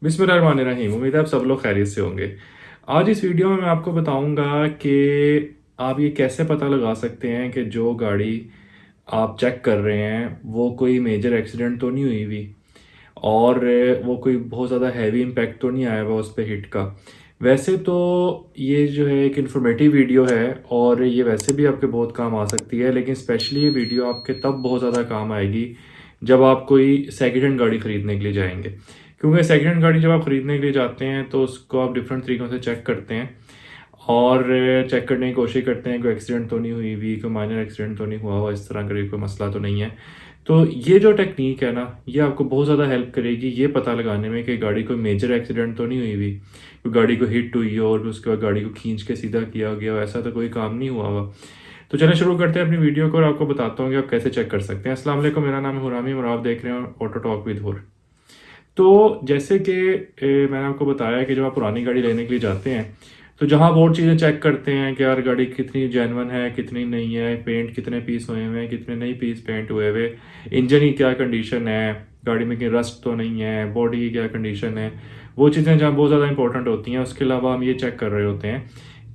बिस्मिल्लाहिर्रहमानिर्रहीम। उम्मीद है आप सब लोग खैरियत से होंगे। आज इस वीडियो में मैं आपको बताऊंगा कि आप ये कैसे पता लगा सकते हैं कि जो गाड़ी आप चेक कर रहे हैं वो कोई मेजर एक्सीडेंट तो नहीं हुई हुई और वो कोई बहुत ज़्यादा हैवी इम्पैक्ट तो नहीं आया हुआ उस पे हिट का। वैसे तो ये जो है एक इन्फॉर्मेटिव वीडियो है और ये वैसे भी आपके बहुत काम आ सकती है, लेकिन स्पेशली ये वीडियो आपके तब बहुत ज़्यादा काम आएगी जब आप कोई सेकेंड हैंड गाड़ी ख़रीदने के लिए जाएंगे। क्योंकि सेकेंड हैंड गाड़ी जब आप ख़रीदने के लिए जाते हैं तो उसको आप डिफरेंट तरीक़ों से चेक करते हैं और चेक करने की कोशिश करते हैं कोई एक्सीडेंट तो नहीं हुई हुई, कोई माइनर एक्सीडेंट तो नहीं हुआ हुआ, इस तरह का कोई मसला तो नहीं है। तो ये जो टेक्निक है ना, ये आपको बहुत ज़्यादा हेल्प करेगी ये पता लगाने में कि गाड़ी कोई मेजर एक्सीडेंट तो नहीं हुई हुई, कोई गाड़ी को हिट हुई हो और उसके बाद गाड़ी को खींच के सीधा किया गया हो, ऐसा तो कोई काम नहीं हुआ हुआ। तो चलिए शुरू करते हैं अपनी वीडियो को और आपको बताता हूँ कि आप कैसे चेक कर सकते हैं। अस्सलाम वालेकुम, मेरा नाम है हुरामी और आप देख रहे हैं ऑटो टॉक विद हुर। तो जैसे कि मैंने आपको बताया कि जब आप पुरानी गाड़ी लेने के लिए जाते हैं तो जहाँ बहुत चीज़ें चेक करते हैं कि यार गाड़ी कितनी जेन्युइन है कितनी नहीं है, पेंट कितने पीस हुए हुए हैं कितने नहीं पीस पेंट हुए हुए, इंजन की क्या कंडीशन है, गाड़ी में कहीं रस्ट तो नहीं है, बॉडी की क्या कंडीशन है, वो चीज़ें जहाँ बहुत ज़्यादा इंपॉर्टेंट होती हैं। उसके अलावा हम ये चेक कर रहे होते हैं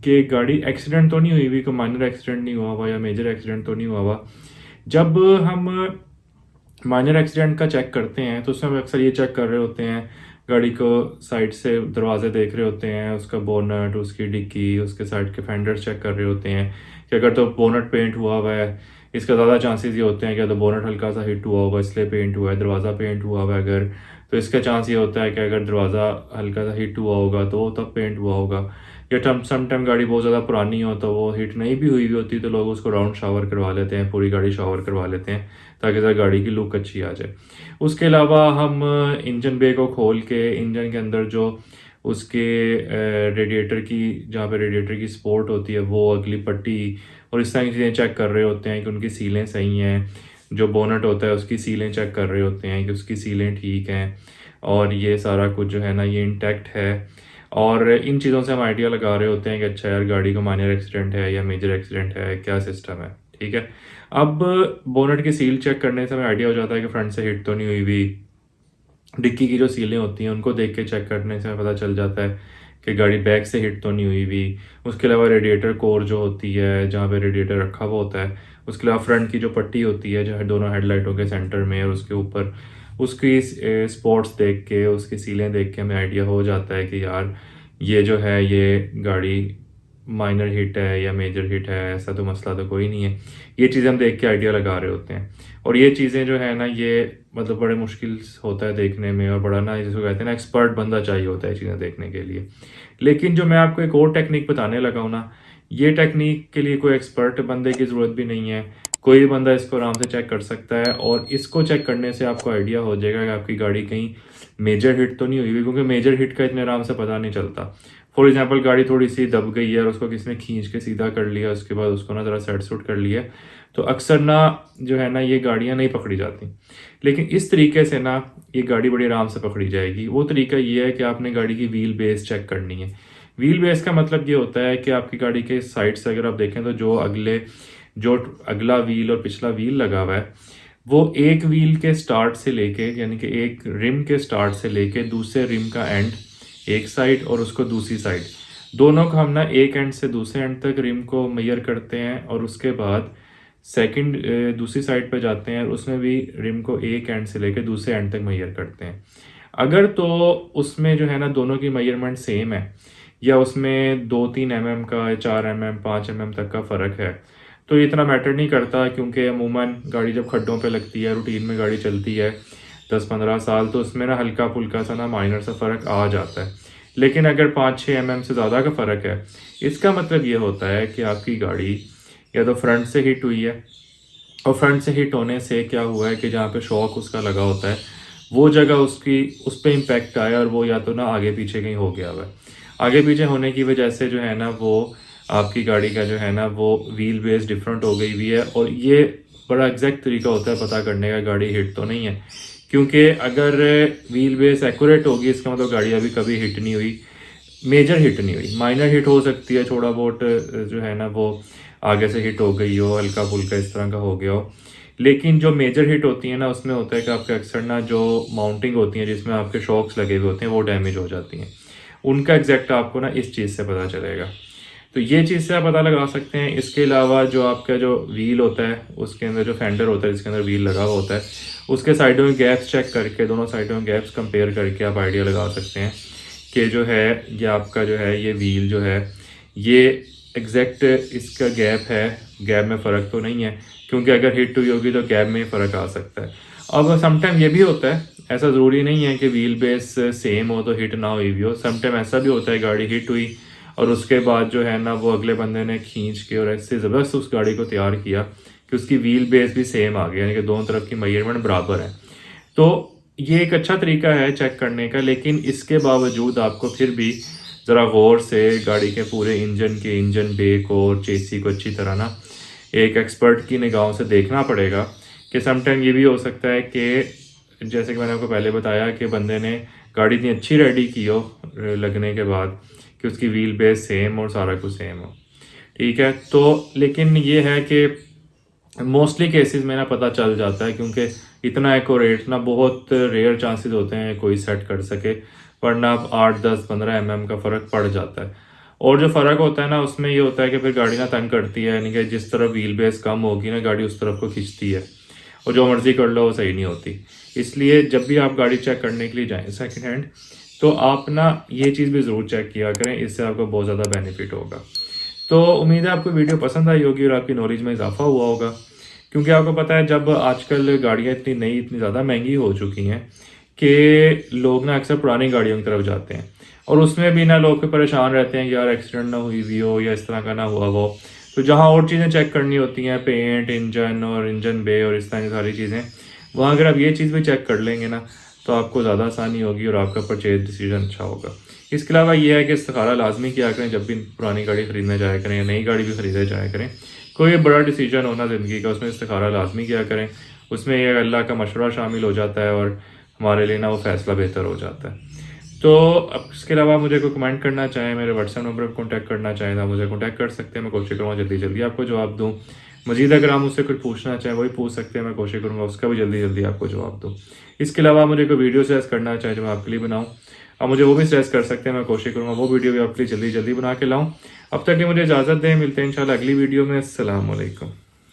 कि गाड़ी एक्सीडेंट तो नहीं हुई हुई, कोई माइनर एक्सीडेंट नहीं हुआ हुआ या मेजर एक्सीडेंट तो नहीं हुआ हुआ। जब हम माइनर एक्सीडेंट का चेक करते हैं तो उसमें हम अक्सर ये चेक कर रहे होते हैं, गाड़ी को साइड से दरवाजे देख रहे होते हैं, उसका बोनट, उसकी डिक्की, उसके साइड के फेंडर्स चेक कर रहे होते हैं कि अगर तो बोनट पेंट हुआ हुआ है, इसका ज़्यादा चांसेस ये होते हैं कि तो बोनट हल्का सा हिट हुआ होगा इसलिए पेंट हुआ है, दरवाज़ा पेंट हुआ हुआ है अगर, तो इसका चांस ये होता है कि अगर दरवाज़ा हल्का सा हिट हुआ होगा तो वो तब पेंट हुआ होगा। या सम टाइम गाड़ी बहुत ज़्यादा पुरानी हो तो वो हिट नहीं भी हुई होती तो लोग उसको राउंड शावर करवा लेते हैं, पूरी गाड़ी शावर करवा लेते हैं ताकि ज़रा गाड़ी की लुक अच्छी आ जाए। उसके अलावा हम इंजन बे को खोल के इंजन के अंदर जो उसके रेडिएटर की, जहाँ पे रेडिएटर की सपोर्ट होती है वो अगली पट्टी और इस तरह की चीज़ें चेक कर रहे होते हैं कि उनकी सीलें सही हैं। जो बोनट होता है उसकी सीलें चेक कर रहे होते हैं कि उसकी सीलें ठीक हैं और ये सारा कुछ जो है ना ये इंटैक्ट है। और इन चीज़ों से हम आइडिया लगा रहे होते हैं कि अच्छा यार गाड़ी को माइनर एक्सीडेंट है या मेजर एक्सीडेंट है, क्या सिस्टम है, ठीक है। अब बोनट की सील चेक करने से हमें आइडिया हो जाता है कि फ्रंट से हिट तो नहीं हुई हुई। डिक्की की जो सीलें होती हैं उनको देख के चेक करने से हमें पता चल जाता है कि गाड़ी बैक से हिट तो नहीं हुई हुई। उसके अलावा रेडिएटर कोर जो होती है जहाँ पे रेडिएटर रखा हुआ होता है, उसके अलावा फ्रंट की जो पट्टी होती है जो है दोनों हेडलाइटों के सेंटर में और उसके ऊपर, उसकी स्पॉट्स देख के, उसकी सीलें देख के हमें आइडिया हो जाता है कि यार ये जो है ये गाड़ी माइनर हिट है या मेजर हिट है, ऐसा तो मसला तो कोई नहीं है। ये चीज़ें हम देख के आइडिया लगा रहे होते हैं और ये चीज़ें जो है ना ये मतलब बड़े मुश्किल होता है देखने में और बड़ा ना जिसको कहते हैं ना एक्सपर्ट बंदा चाहिए होता है चीज़ें देखने के लिए। लेकिन जो मैं आपको एक और टेक्निक बताने लगा हूँ ना, ये टेक्निक के लिए कोई एक्सपर्ट बंदे की ज़रूरत भी नहीं है। कोई भी बंदा इसको आराम से चेक कर सकता है और इसको चेक करने से आपको आइडिया हो जाएगा कि आपकी गाड़ी कहीं मेजर हिट तो नहीं हुई हुई, क्योंकि मेजर हिट का इतने आराम से पता नहीं चलता। फॉर एग्जाम्पल गाड़ी थोड़ी सी दब गई है और उसको किसी ने खींच के सीधा कर लिया, उसके बाद उसको ना ज़रा सेट सूट कर लिया, तो अक्सर ना जो है ना ये गाड़ियाँ नहीं पकड़ी जाती। लेकिन इस तरीके से ना ये गाड़ी बड़ी आराम से पकड़ी जाएगी। वो तरीका ये है कि आपने गाड़ी की व्हील बेस चेक करनी है। व्हील बेस का मतलब ये होता है कि आपकी गाड़ी के साइड से अगर आप देखें तो जो अगला व्हील और पिछला व्हील लगा हुआ है वो एक व्हील के स्टार्ट से लेके, यानी कि एक रिम के स्टार्ट से लेके दूसरे रिम का एंड एक साइड और उसको दूसरी साइड, दोनों को हम ना एक एंड से दूसरे एंड तक रिम को मेजर करते हैं और उसके बाद सेकंड दूसरी साइड पर जाते हैं और उसमें भी रिम को एक एंड से लेकर दूसरे एंड तक मेजर करते हैं। अगर तो उसमें जो है ना दोनों की मेजरमेंट सेम है या उसमें 2-3 mm का, 4 mm 5 mm तक का फ़र्क है तो ये इतना मैटर नहीं करता, क्योंकि अमूमन गाड़ी जब खड्डों पे लगती है, रूटीन में गाड़ी चलती है 10-15 साल, तो उसमें ना हल्का फुल्का सा ना माइनर सा फ़र्क आ जाता है। लेकिन अगर 5-6 mm से ज़्यादा का फ़र्क है, इसका मतलब ये होता है कि आपकी गाड़ी या तो फ्रंट से हिट हुई है और फ्रंट से हिट होने से क्या हुआ है कि जहाँ पे शॉक उसका लगा होता है वो जगह उसकी उस पर इम्पैक्ट आया और वो या तो ना आगे पीछे कहीं हो गया हुआ है। आगे पीछे होने की वजह से जो है ना वो आपकी गाड़ी का जो है ना वो व्हील बेस डिफरेंट हो गई हुई है और ये बड़ा एग्जैक्ट तरीका होता है पता करने का गाड़ी हिट तो नहीं है। क्योंकि अगर व्हील बेस एक्यूरेट होगी इसका मतलब गाड़ी अभी कभी हिट नहीं हुई, मेजर हिट नहीं हुई। माइनर हिट हो सकती है, थोड़ा बहुत जो है ना वो आगे से हिट हो गई हो, हल्का फुल्का इस तरह का हो गया हो। लेकिन जो मेजर हिट होती है ना उसमें होता है कि आपके अक्सर ना जो माउंटिंग होती है जिसमें आपके शॉक्स लगे हुए होते हैं वो डैमेज हो जाती हैं। उनका एग्जैक्ट आपको ना इस चीज़ से पता चलेगा। तो ये चीज़ से आप पता लगा सकते हैं। इसके अलावा जो आपका जो व्हील होता है उसके अंदर जो फेंडर होता है जिसके अंदर व्हील लगा हुआ होता है उसके साइडों में गैप्स चेक करके, दोनों साइडों में गैप्स कंपेयर करके आप आइडिया लगा सकते हैं कि जो है ये आपका जो है ये व्हील जो है ये एग्जैक्ट इसका गैप है, गैप में फ़र्क तो नहीं है, क्योंकि अगर हिट हुई होगी तो गैप में ही फ़र्क आ सकता है। अब समटाइम ये भी होता है, ऐसा ज़रूरी नहीं है कि व्हील बेस सेम हो तो हिट ना हुई भी हो। समटाइम ऐसा भी होता है गाड़ी हिट हुई और उसके बाद जो है ना वो अगले बंदे ने खींच के और ऐसे ज़बरदस्त उस गाड़ी को तैयार किया कि उसकी व्हील बेस भी सेम आ गई, यानी कि दोनों तरफ की मेजरमेंट बराबर है। तो ये एक अच्छा तरीका है चेक करने का, लेकिन इसके बावजूद आपको फिर भी ज़रा गौर से गाड़ी के पूरे इंजन बे को और चेसी को अच्छी तरह ना एक एक्सपर्ट की निगाहों से देखना पड़ेगा। कि समटाइम ये भी हो सकता है कि जैसे कि मैंने आपको पहले बताया कि बंदे ने गाड़ी इतनी अच्छी रेडी की हो लगने के बाद कि उसकी व्हील बेस सेम और सारा कुछ सेम हो, ठीक है। तो लेकिन ये है कि मोस्टली केसेस में ना पता चल जाता है, क्योंकि इतना एक्यूरेट ना बहुत रेयर चांसेस होते हैं कोई सेट कर सके, वरना अब 8, 10, 15 का फ़र्क पड़ जाता है। और जो फ़र्क होता है ना उसमें ये होता है कि फिर गाड़ी ना तंग करती है, यानी कि जिस तरफ व्हील बेस कम होगी ना गाड़ी उस तरफ को खींचती है और जो मर्ज़ी कर लो वो सही नहीं होती। इसलिए जब भी आप गाड़ी चेक करने के लिए जाएँ सेकेंड हैंड, तो आप ना ये चीज़ भी ज़रूर चेक किया करें, इससे आपको बहुत ज़्यादा बेनिफिट होगा। तो उम्मीद है आपको वीडियो पसंद आई होगी और आपकी नॉलेज में इजाफा हुआ होगा, क्योंकि आपको पता है जब आजकल गाड़ियाँ इतनी नई इतनी ज़्यादा महंगी हो चुकी हैं कि लोग ना अक्सर पुरानी गाड़ियों की तरफ जाते हैं और उसमें भी ना लोग परेशान रहते हैं कि यार एक्सीडेंट ना हुई भी हो या इस तरह का ना हुआ हो। तो जहाँ और चीज़ें चेक करनी होती हैं, पेंट, इंजन और इंजन बे और इस तरह की सारी चीज़ें, वहाँ अगर आप ये चीज़ भी चेक कर लेंगे ना तो आपको ज़्यादा आसानी होगी और आपका परचेज डिसीजन अच्छा होगा। इसके अलावा ये है कि इस्तिखारा लाजमी किया करें जब भी पुरानी गाड़ी ख़रीदने जाया करें या नई गाड़ी भी ख़रीदने जाया करें। कोई बड़ा डिसीजन होना ज़िंदगी का उसमें इस्तिखारा लाजमी किया करें, उसमें ये अल्लाह का मशवरा शामिल हो जाता है और हमारे लिए ना वो फ़ैसला बेहतर हो जाता है। तो अब इसके अलावा मुझे कोई कमेंट करना चाहें, मेरे व्हाट्सएप नंबर पर कॉन्टैक्ट करना चाहें तो मुझे कॉन्टैक्ट कर सकते हैं। मैं कोशिश करूँगा जल्दी जल्दी आपको जवाब दूँ। मज़ीद अगर आप मुझसे कुछ पूछना चाहें वही पूछ सकते हैं, मैं कोशिश करूँगा उसका भी जल्दी जल्दी आपको जवाब दूँ। इसके अलावा मुझे कोई वीडियो सजेस्ट करना चाहें जो मैं आपके लिए बनाऊँ, आप मुझे वो भी सजेस्ट कर सकते हैं, मैं कोशिश करूँगा वो वीडियो भी आपके लिए जल्दी जल्दी बना के लाऊँ। अब तक के मुझे इजाज़त दें, मिलते हैं इंशाल्लाह अगली वीडियो में। अस्सलाम वालेकुम।